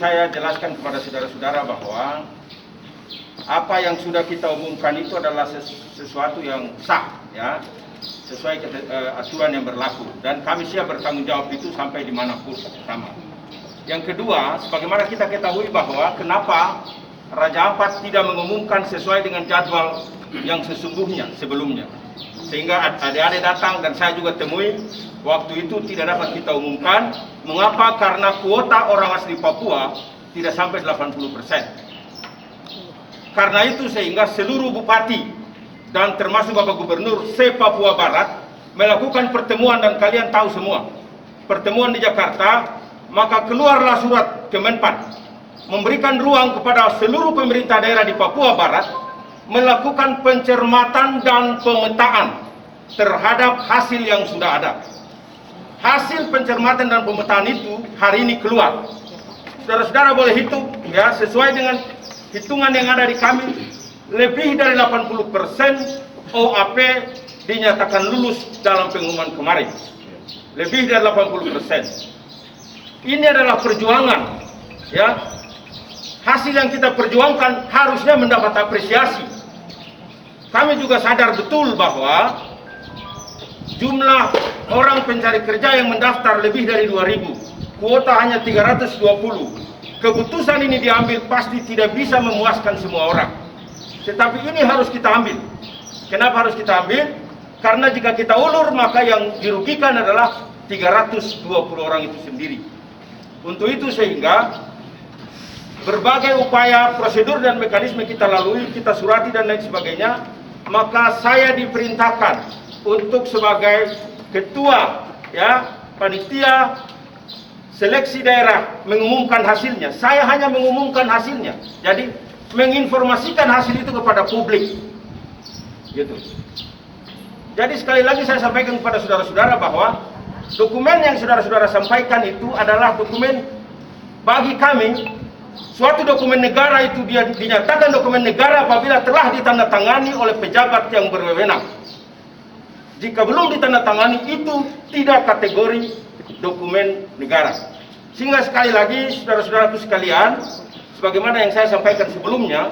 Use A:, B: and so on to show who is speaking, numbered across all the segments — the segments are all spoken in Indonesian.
A: saya jelaskan kepada saudara-saudara bahwa apa yang sudah kita umumkan itu adalah sesuatu yang sah, ya, sesuai aturan yang berlaku, dan kami siap bertanggung jawab itu sampai dimanapun. Pertama. Yang kedua, sebagaimana kita ketahui bahwa kenapa Raja Ampat tidak mengumumkan sesuai dengan jadwal yang sesungguhnya sebelumnya, sehingga adik-adik datang dan saya juga temui, waktu itu tidak dapat kita umumkan. Mengapa? Karena kuota orang asli Papua tidak sampai 80%. Karena itu sehingga seluruh bupati dan termasuk Bapak Gubernur se-Papua Barat melakukan pertemuan, dan kalian tahu semua pertemuan di Jakarta, maka keluarlah surat Kemenpan memberikan ruang kepada seluruh pemerintah daerah di Papua Barat melakukan pencermatan dan pemetaan terhadap hasil yang sudah ada. Hasil pencermatan dan pemetaan itu hari ini keluar. Saudara-saudara boleh hitung, ya, sesuai dengan hitungan yang ada di kami, lebih dari 80% OAP dinyatakan lulus dalam pengumuman kemarin. Lebih dari 80%. Ini adalah perjuangan, ya. Hasil yang kita perjuangkan harusnya mendapat apresiasi. Kami juga sadar betul bahwa jumlah orang pencari kerja yang mendaftar lebih dari 2.000, kuota hanya 320. Keputusan ini diambil pasti tidak bisa memuaskan semua orang. Tetapi ini harus kita ambil. Kenapa harus kita ambil? Karena jika kita ulur, maka yang dirugikan adalah 320 orang itu sendiri. Untuk itu sehingga berbagai upaya, prosedur dan mekanisme kita lalui, kita surati dan lain sebagainya, maka saya diperintahkan untuk sebagai ketua, ya, panitia seleksi daerah mengumumkan hasilnya. Saya hanya mengumumkan hasilnya, jadi menginformasikan hasil itu kepada publik, gitu. Jadi sekali lagi saya sampaikan kepada saudara-saudara bahwa dokumen yang saudara-saudara sampaikan itu adalah dokumen bagi kami. Suatu dokumen negara itu dia dinyatakan dokumen negara apabila telah ditandatangani oleh pejabat yang berwenang. Jika belum ditandatangani, itu tidak kategori dokumen negara. Sehingga sekali lagi saudara-saudaraku sekalian, sebagaimana yang saya sampaikan sebelumnya,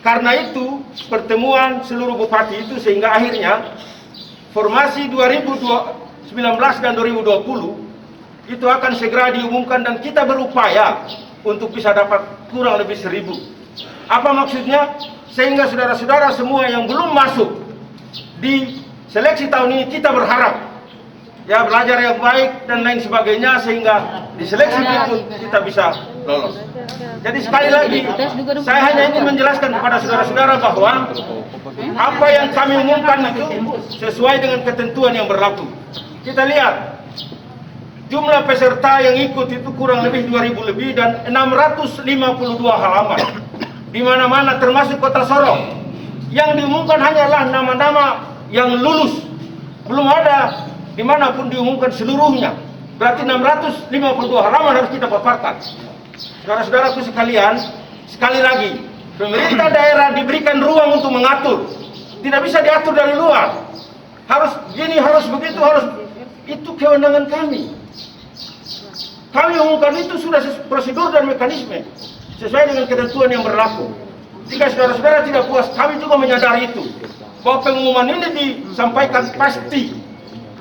A: karena itu pertemuan seluruh bupati itu sehingga akhirnya formasi 2019 dan 2020 itu akan segera diumumkan, dan kita berupaya untuk bisa dapat kurang lebih 1.000. Apa maksudnya? Sehingga saudara-saudara semua yang belum masuk di seleksi tahun ini, kita berharap ya belajar yang baik dan lain sebagainya, sehingga di seleksi berikut kita bisa lolos. Jadi sekali lagi saya hanya ingin menjelaskan kepada saudara-saudara bahwa apa yang kami umumkan itu sesuai dengan ketentuan yang berlaku. Kita lihat jumlah peserta yang ikut itu kurang lebih 2.000 lebih dan 652 halaman. Di mana-mana termasuk Kota Sorong. Yang diumumkan hanyalah nama-nama yang lulus. Belum ada dimanapun diumumkan seluruhnya. Berarti 652 halaman harus kita paparkan. Saudara-saudaraku sekalian, sekali lagi, pemerintah daerah diberikan ruang untuk mengatur. Tidak bisa diatur dari luar. Harus gini, harus begitu, harus itu kewenangan kami. Kami umumkan itu sudah prosedur dan mekanisme sesuai dengan ketentuan yang berlaku. Jika saudara-saudara tidak puas, kami juga menyadari itu, bahwa pengumuman ini disampaikan pasti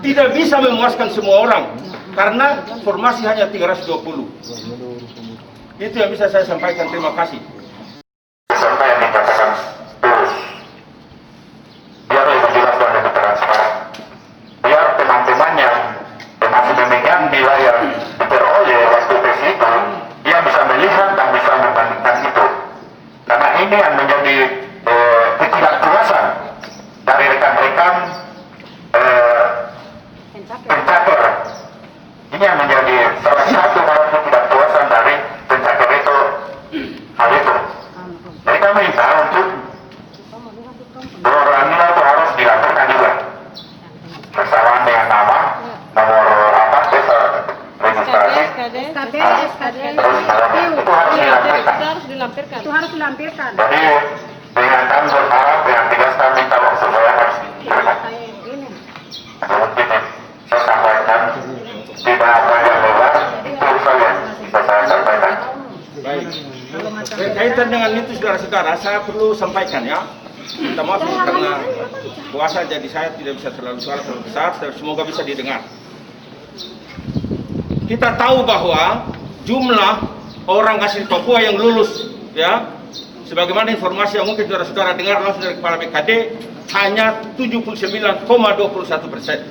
A: tidak bisa memuaskan semua orang, karena formasi hanya 320. Itu yang bisa saya sampaikan. Terima kasih.
B: Peserta yang dikatakan lulus, biar lebih jelas dan lebih transparan, biar teman-teman yang masih memegang nilai yang diperoleh waktu tes itu, dia bisa melihat dan bisa membandingkan itu. Karena ini yang menjadi ketidakpuasan dari rekan-rekan pencatur. Ini yang menjadi salah satu hal ketidakpuasan dari pencatur itu, hal itu. Jadi kami minta untuk orang nilai itu harus dilaporkan juga bersamaan dengan nama, nomor apa, registrasi, itu harus dilampirkan.
C: Itu harus dilampirkan.
B: Jadi dengan kami berharap dengan tegas kami minta waktu saya harus diberikan. Mungkin saya sampaikan tidak banyak lebar, itu saja bisa saya sampaikan.
A: berkaitan dengan itu saudara-saudara, saya perlu sampaikan ya. Minta maaf karena puasa jadi saya tidak bisa terlalu suara terlalu besar, dan semoga bisa didengar. Kita tahu bahwa jumlah orang asli Papua yang lulus, ya, sebagaimana informasi yang mungkin saudara-saudara dengar langsung dari Kepala BKD, hanya 79,21%.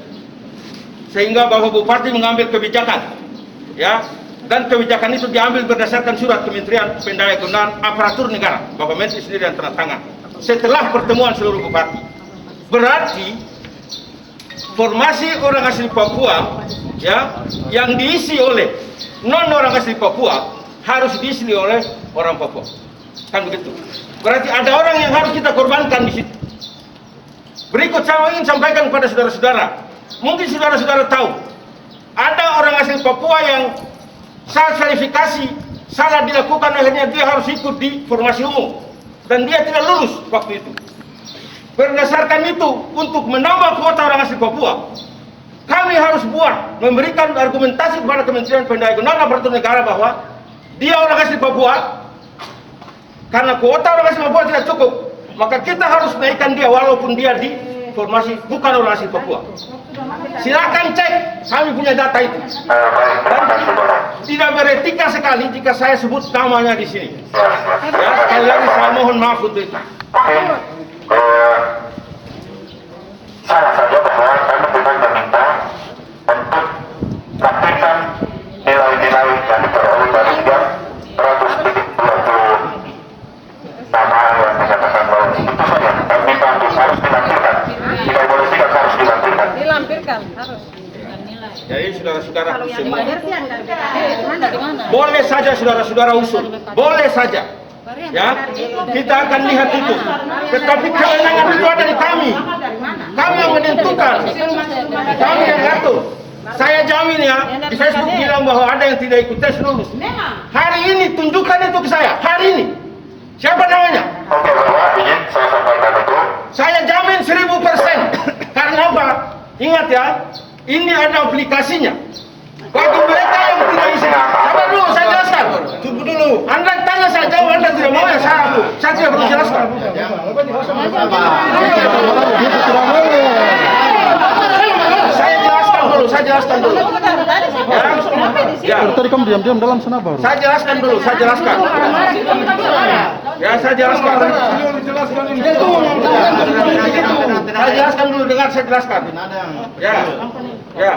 A: Sehingga Bapak Bupati mengambil kebijakan, ya, dan kebijakan itu diambil berdasarkan surat Kementerian Pendaya-gunaan Aparatur Negara, Bapak Menteri sendiri yang tanda tangan. Setelah pertemuan seluruh bupati, berarti formasi orang asli Papua, ya, yang diisi oleh non orang asli Papua harus diisi oleh orang Papua, kan begitu? Berarti ada orang yang harus kita korbankan di situ. Berikut saya ingin sampaikan kepada saudara-saudara, mungkin saudara-saudara tahu ada orang asli Papua yang saat verifikasi salah dilakukan, akhirnya dia harus ikut di formasi umum. Dan dia tidak lulus waktu itu. Berdasarkan itu, untuk menambah kuota orang asli Papua, kami harus memberikan argumentasi kepada Kementerian Pendaya-gunaan Aparatur Negara bahwa dia orang asli Papua, karena kuota orang asli Papua tidak cukup, maka kita harus naikkan dia walaupun dia di formasi bukan orang asli Papua. Silakan cek, kami punya data itu. Dan tidak beretika sekali jika saya sebut namanya di sini. Ya, sekali lagi saya mohon maaf untuk itu.
B: Salah saja bahwa kami bukan meminta untuk praktekan nilai-nilai yang diperoleh dari 320 nama yang dinyatakan lolos. Itu saja. Kami minta untuk harus dilampirkan. Tidak boleh tidak harus dilampirkan.
C: Dilampirkan harus.
A: Jadi saudara-saudara semua,
C: Dari mana?
A: boleh saja saudara-saudara usul, boleh saja. Ya, kita akan lihat itu. Tetapi kewenangan itu ada di kami. Kami yang menentukan. Kami yang ngatur. Saya jamin ya, di Facebook bilang bahwa ada yang tidak ikut tes lulus. Hari ini tunjukkan itu ke saya. Hari ini. Siapa namanya?
B: Oke, Bapak, izin saya sampaikan itu.
A: Saya jamin 1000%. Karena apa? Ingat ya, ini ada aplikasinya. Bagi mereka yang tidak isi. Sabar dulu, saya jelaskan. Tunggu dulu. Anda tanya saya jawab, Anda tidak mau ya saya tidak perlu jelaskan. Saya jelaskan dulu. Ya.
D: Tadi kamu diam-diam dalam sana baru.
A: Saya jelaskan dulu, saya jelaskan. Ya, saya jelaskan. Saya jelaskan dulu, dengar saya jelaskan. Ya. Ya.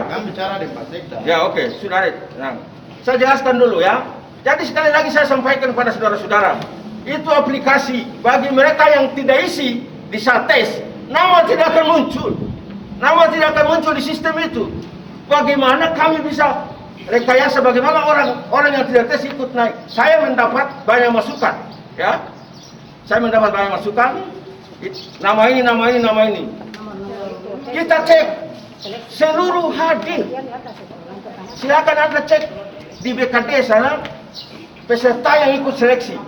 A: Ya, oke, sudah. Nah, saya jelaskan dulu ya. Jadi sekali lagi saya sampaikan kepada saudara-saudara, itu aplikasi bagi mereka yang tidak isi di saat tes, nama tidak akan muncul. Nama tidak akan muncul di sistem itu. Bagaimana kami bisa rekayasa, bagaimana orang yang tidak tes ikut naik? Saya mendapat banyak masukan, ya. Saya mendapat banyak masukan. Nama ini. Kita cek seluruh hadir. Silakan Anda cek di BKD sana peserta yang ikut seleksi.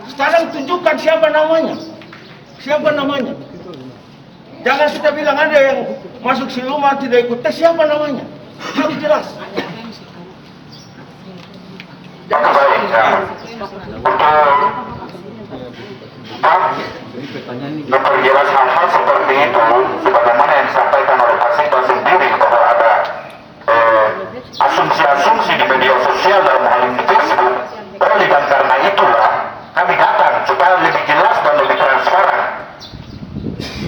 A: Sekarang tunjukkan siapa namanya. Siapa namanya? Jangan kita bilang ada yang masuk siluman tidak ikut tes, siapa namanya? Harus jelas.
B: Jangan baik ya. Untuk memperjelas hal-hal seperti itu, sebagaimana yang disampaikan oleh Pak Sekda sendiri bahwa ada asumsi-asumsi di media sosial dalam hal ini Facebook. Oleh dan karena itulah kami datang supaya lebih jelas dan lebih transparan.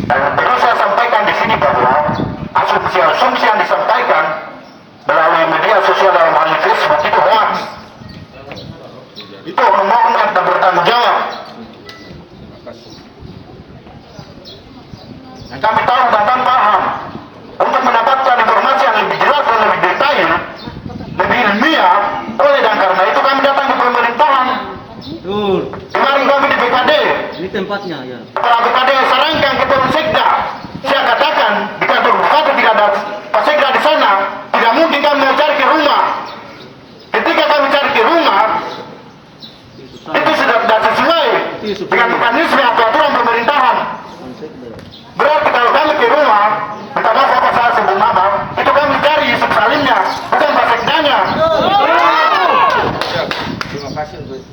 B: Dan perlu saya sampaikan di sini bahwa asumsi-asumsi yang disampaikan melalui media sosial dalam hal ini Facebook itu hoax. Itu memohon dan bertanggung jawab. Dan kami tahu dan kami paham untuk mendapatkan informasi yang lebih jelas dan lebih detail, lebih ilmiah. Oleh dan karena itu kami datang ke pemerintahan. Kemarin kami di BKD.
D: Ini tempatnya ya.
B: Kepala BKD sarankan ke Pak Sekda. Saya katakan di kantor bupati tidak ada Pak Sekda di sana, tidak mungkin kami mencari ke rumah. Ketika kami cari ke rumah, itu sudah tidak sesuai dengan mekanisme atau aturan pemerintahan. Berarti kalau kami ke rumah, minta maaf apa saya sebut nama, itu kami cari Yusuf Salimnya, bukan Pak Sekdanya.
A: Terima kasih untuk itu.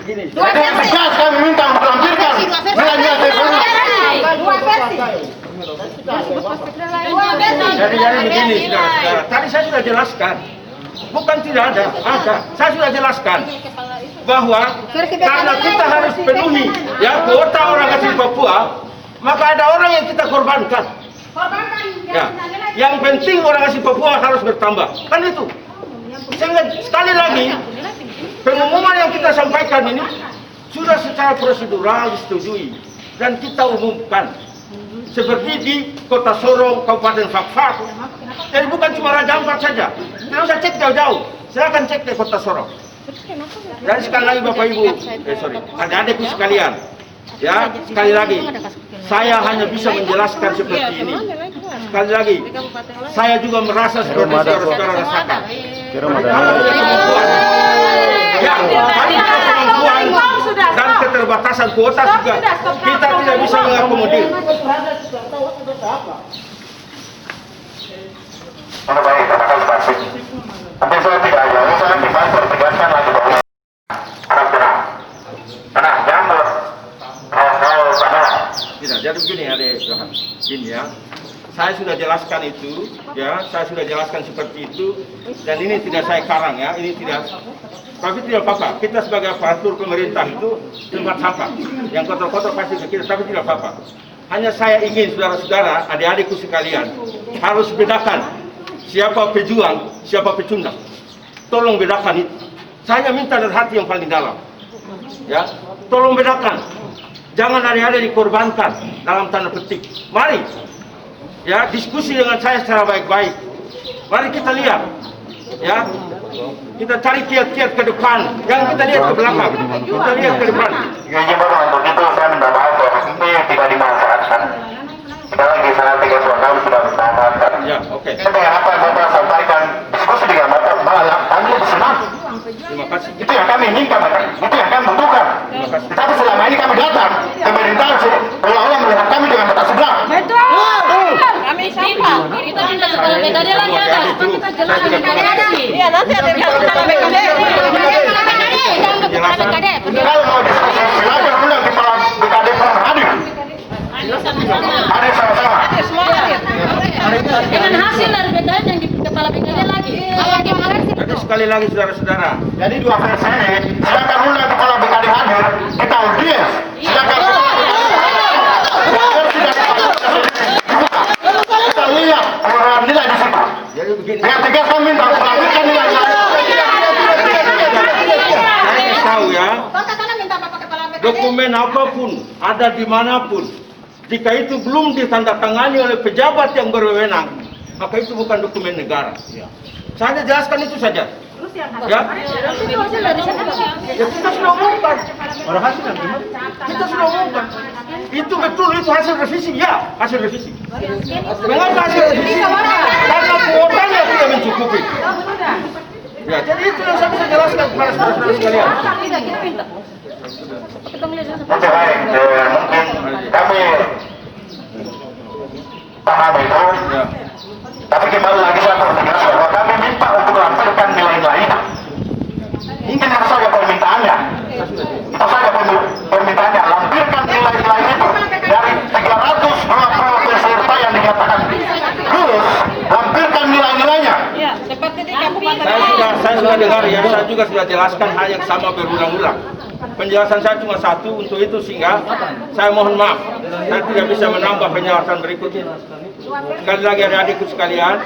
A: begini.
B: Dengan tegas kami minta untuk lampirkan nilai-nilai teroris.
A: Jadi begini, saudara-saudara. Tadi saya sudah jelaskan. Bukan tidak ada. Saya sudah jelaskan bahwa karena kita harus penuhi ya kuota orang asli Papua, maka ada orang yang kita korbankan. Ya, yang penting orang asli Papua harus bertambah. Kan itu. Sehingga sekali lagi pengumuman yang kita sampaikan ini sudah secara prosedural disetujui dan kita umumkan seperti di Kota Sorong, Kabupaten Fakfak. Jadi bukan cuma Raja Ampat saja. Tidak usah cek jauh-jauh. Silakan cek ke Kota Sorong. Dan sekali lagi Bapak Ibu, adik-adikku sekalian, ya sekali lagi, saya hanya bisa menjelaskan seperti ini. Sekali lagi, saya juga merasa seperti saudara-saudara rasakan. Kalau ada kemampuan, ya, kemampuan dan keterbatasan kuota juga kita tidak bisa mengakomodir.
B: Baik, katakan pasti. Tapi saya tidak jauh, saya dibantu tegaskan lagi bahwa harap tenang. Tenang, jangan hal-hal tenang.
A: Tidak, jadi begini adik Johan, gini ya. Saya sudah jelaskan itu, ya, saya sudah jelaskan seperti itu, dan ini tidak saya karang ya, ini tidak. Tapi tidak apa-apa, kita sebagai aparatur pemerintah itu tempat sampah. Yang kotor-kotor pasti ke kita, tapi tidak apa-apa. Hanya saya ingin saudara-saudara, adik-adikku sekalian, harus bedakan siapa pejuang, siapa pecundang. Tolong bedakan itu. Saya minta dari hati yang paling dalam. Ya, tolong bedakan. Jangan adik-adik dikorbankan dalam tanda petik. Mari, ya, diskusi dengan saya secara baik-baik. Mari kita lihat, ya, kita cari kiat-kiat ke depan. Jangan kita lihat ke belakang. Kita lihat ke depan.
B: Gaji baru untuk itu saya minta maaf bahwa ini tidak dimanfaatkan. Sekali lagi saya tegas bahwa kami sudah dimanfaatkan.
A: Ya, oke.
B: Ini dengan apa yang Bapak sampaikan, diskusi dengan Bapak malah kami senang.
A: Terima kasih.
B: Itu yang kami inginkan, itu yang kami butuhkan. Tapi selama ini kami datang, pemerintahan seolah-olah melihat kami dengan mata sebelah.
C: Betul. Kami siapa? Kita minta kalau beda dia lagi ada. Kita jelaskan. Iya, nanti ada yang kita beda.
B: Kalau mau diskusi, silakan undang kepala BKD pernah hadir. Hadir sama-sama.
C: Dengan hasil dari beda yang di kepala BKD lagi.
A: Jadi sekali lagi saudara-saudara,
B: Jadi dua versi ini, silakan undang kepala BKD hadir, kita audiens. Silakan kita lihat pengeluaran nilai di situ.
A: jadi begini.
B: Dengan tegas kami minta melakukan nilai-nilai.
A: Saya tahu ya, dokumen apapun ada dimanapun, jika itu belum ditandatangani oleh pejabat yang berwenang, maka itu bukan dokumen negara. Saya jelaskan itu saja. Ya, ya kita sudah umumkan. Kita sudah umumkan. Itu betul, itu hasil revisi, ya, hasil revisi. Mengapa hasil revisi? Karena kuotanya tidak mencukupi. Ya, jadi itu yang saya bisa jelaskan kepada saudara-saudara sekalian.
B: Oke, baik. Mungkin kami paham itu.
A: Ya.
B: Tapi kembali lagi saya bertegas bahwa kami minta untuk melampirkan nilai-nilai itu. Mungkin itu saja permintaannya. Itu saja permintaannya. Lampirkan nilai-nilai itu dari 320 peserta yang dinyatakan lulus. Lampirkan nilai-nilainya.
C: Ya, seperti di Kabupaten.
A: Saya sudah dengar ya, saya juga sudah jelaskan hal yang sama berulang-ulang. Penjelasan saya cuma satu untuk itu sehingga saya mohon maaf. Saya tidak bisa menambah penjelasan berikutnya. Sekali lagi adik-adikku sekalian,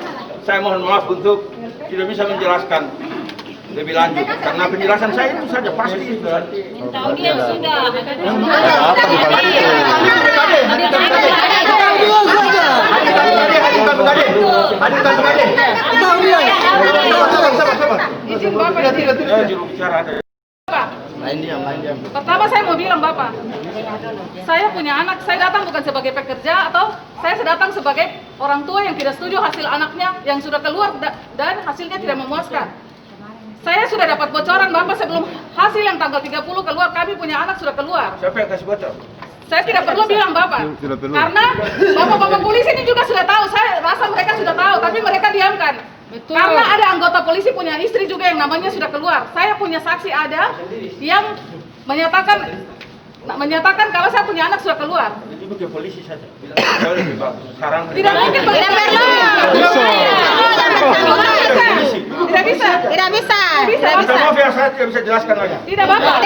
A: saya mohon maaf untuk tidak bisa menjelaskan lebih lanjut karena penjelasan saya itu saja pasti itu.
C: Tahu dia sudah.
A: Juru bicara ada.
E: Pertama saya mau bilang Bapak, saya punya anak, saya datang bukan sebagai pekerja atau saya datang sebagai orang tua yang tidak setuju hasil anaknya yang sudah keluar dan hasilnya tidak memuaskan. Saya sudah dapat bocoran Bapak sebelum hasil yang tanggal 30 keluar, kami punya anak sudah keluar.
A: Siapa yang kasih bocor?
E: Saya tidak perlu bilang Bapak, karena Bapak-bapak polisi ini juga sudah tahu, saya rasa mereka sudah tahu, tapi mereka diamkan. Karena ada anggota polisi punya istri juga yang namanya sudah keluar. Saya punya saksi ada yang menyatakan kalau saya punya anak sudah keluar.
A: Ibu ke polisi saja. Bilang, jauh lebih bagus. Sekarang
E: Tidak mungkin Pak.
C: Tidak perlu.
E: Tidak bisa.
C: Tidak bisa.
A: Minta maaf ya, saya tidak bisa jelaskan lagi.
E: Tidak Bapak.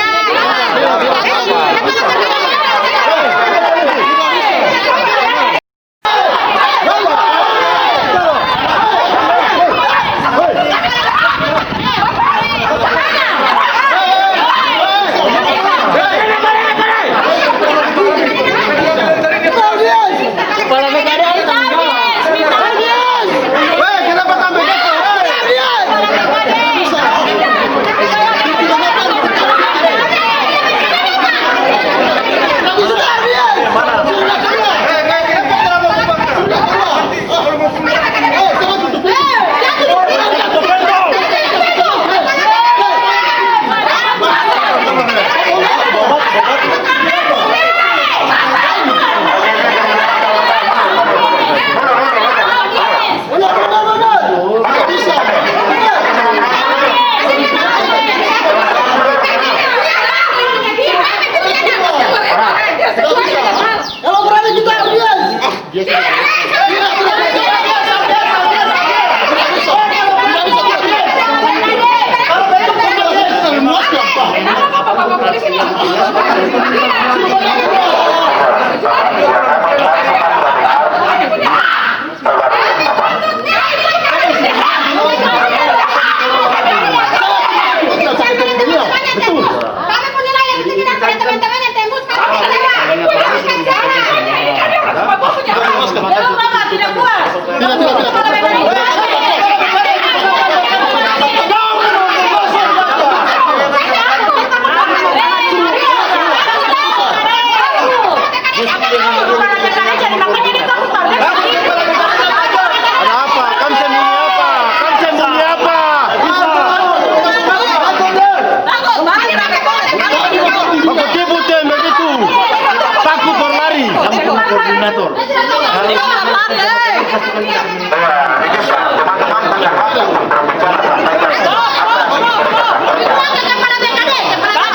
B: koordinator.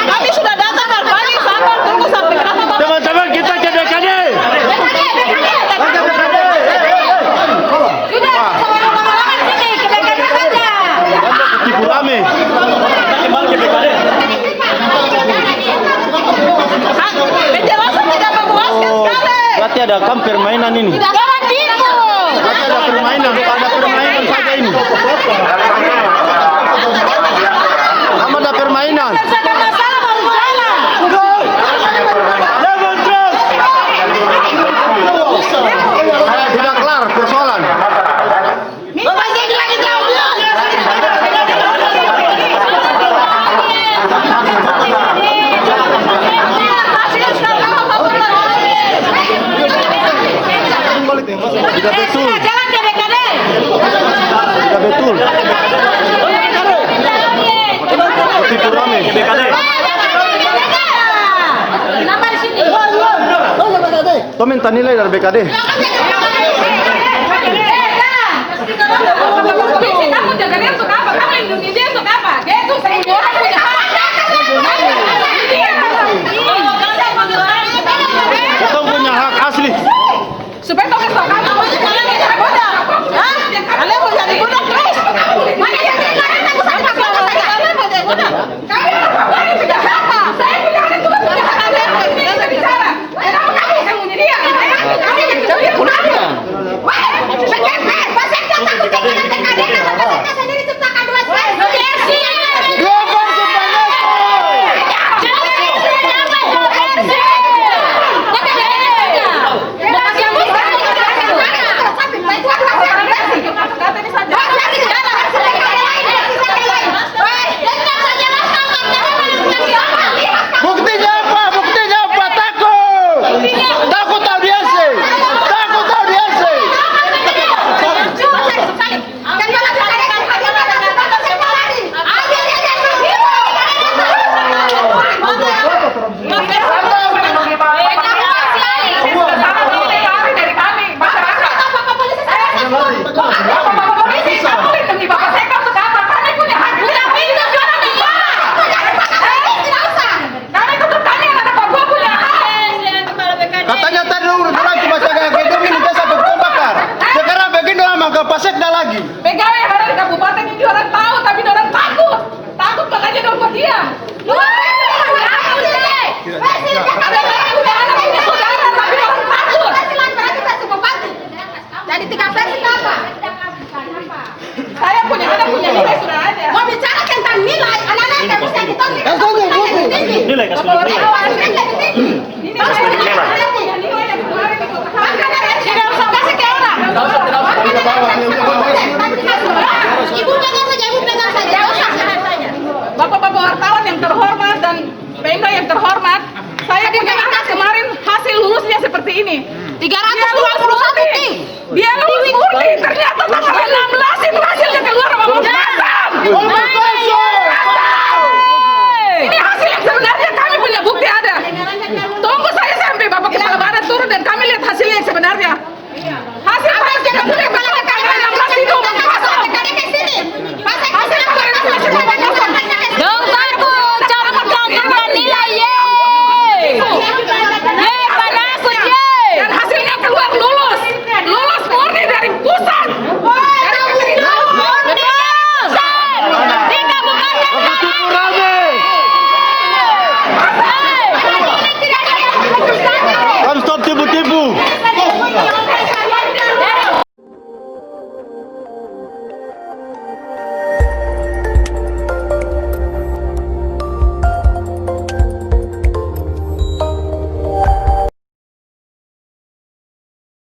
C: Kami sudah datang Barbani, sabar tunggu sampai kenapa Bapak?
B: Teman-teman kita ke DKD.
C: Sudah, sama-sama sini ke DKD saja.
B: Tipu kami.
C: Penjelasan tidak memuaskan sekali.
D: Berarti ada kam permainan ini.
C: Jangan gitu.
B: Berarti ada permainan saja ini. Sama ada permainan.
C: Ada masalah baru jalan.
B: Sudah kelar persoalan.
C: Bapak jadi lagi jauh.
B: Tidak betul.
C: Jalan ke DKD.
B: Tidak betul. Tipu kami.
C: Nama di sini.
B: Kau minta nilai dari BKD.
E: Kamu jaga dia untuk apa? Kamu lindungi dia untuk apa? Dia itu semua orang punya hak.
B: Kita punya hak asli.
E: Supaya kau kasih tahu kamu masih kalian yang jadi budak. Hah? Kalian mau jadi budak terus? Mana yang kalian aku sama kalian mau jadi budak? Kalian punya apa? Saya punya anak juga punya hak. Kalian bisa bicara. Kenapa kamu yang bunuh dia? Kamu yang bunuh dia.
D: nilai, kasih tunjuk nilai.
E: Ini yang kemarin itu.
C: Tidak usah kasih ke orang. Ibu pegang saja, ibu pegang saja.
E: Bapak-bapak wartawan yang terhormat dan Pemda yang terhormat, saya punya anak kemarin hasil lulusnya seperti ini.
C: 321 ting.
E: Dia lulus murni, ternyata tanggal 16 itu hasilnya keluar sama